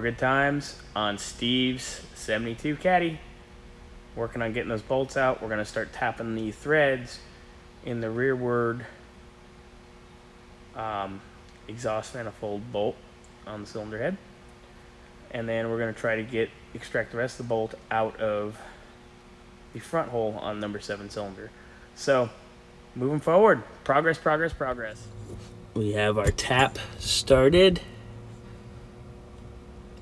More good times on Steve's 72 Caddy. Working on getting those bolts out. We're going to start tapping the threads in the rearward exhaust manifold bolt on the cylinder head. And then we're going to try to extract the rest of the bolt out of the front hole on number 7 cylinder. So, moving forward, progress. We have our tap started.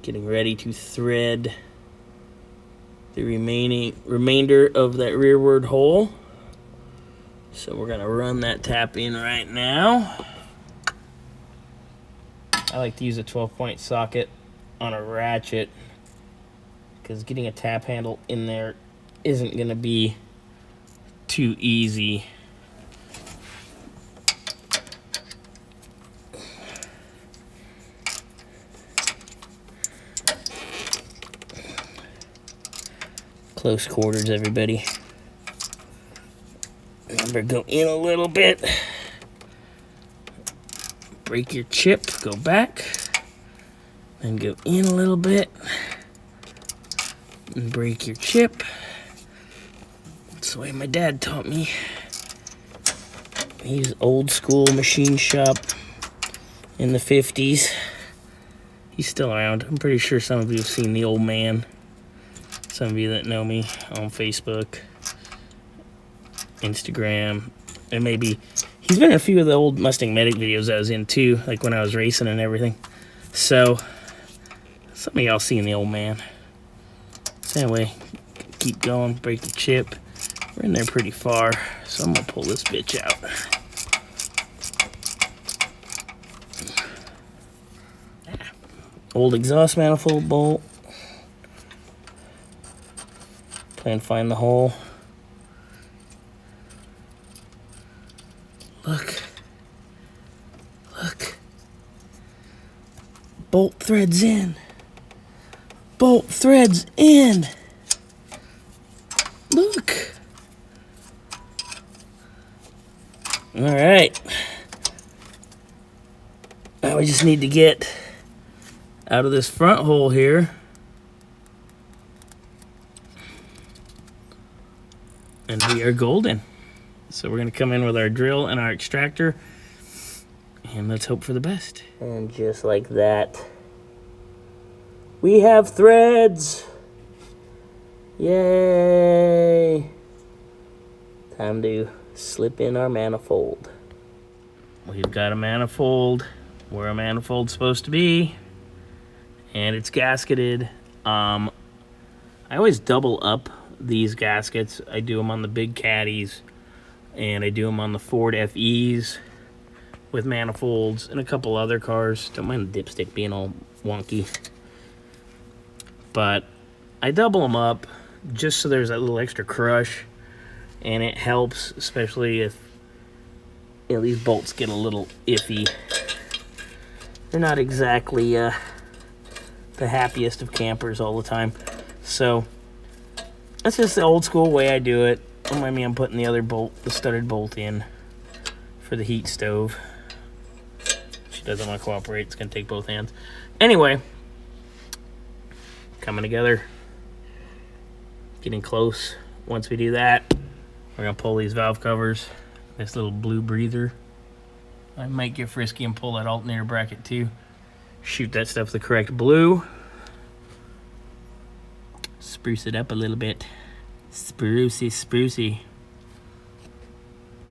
Getting ready to thread the remainder of that rearward hole. So we're gonna run that tap in right now. I like to use a 12-point socket on a ratchet because getting a tap handle in there isn't gonna be too easy. Close quarters, everybody. Remember, go in a little bit. Break your chip, go back. Then go in a little bit. And break your chip. That's the way my dad taught me. He's old school machine shop in the 50s. He's still around. I'm pretty sure some of you have seen the old man. Some of you that know me on Facebook, Instagram, and maybe he's been in a few of the old Mustang Medic videos I was in too, like when I was racing and everything. So, some of y'all seen the old man. So anyway, keep going, break the chip. We're in there pretty far, so I'm gonna pull this bitch out. Old exhaust manifold bolt. Try and find the hole. Look. Bolt threads in. Bolt threads in. Look. All right. Now we just need to get out of this front hole here. And we are golden. So we're gonna come in with our drill and our extractor, and let's hope for the best. And just like that, we have threads. Yay! Time to slip in our manifold. We've got a manifold where a manifold's supposed to be, and it's gasketed. I always double up these gaskets. I do them on the big Caddies, and I do them on the Ford FEs with manifolds and a couple other cars. Don't mind the dipstick being all wonky. But I double them up just so there's that little extra crush, and it helps, especially if these bolts get a little iffy. They're not exactly the happiest of campers all the time. So that's just the old school way I do it. Don't mind me, I'm putting the other bolt, the studded bolt in for the heat stove. She doesn't want to cooperate. It's going to take both hands. Anyway, coming together. Getting close. Once we do that, we're going to pull these valve covers. This little blue breather. I might get frisky and pull that alternator bracket too. Shoot that stuff the correct blue. Spruce it up a little bit. Sprucey.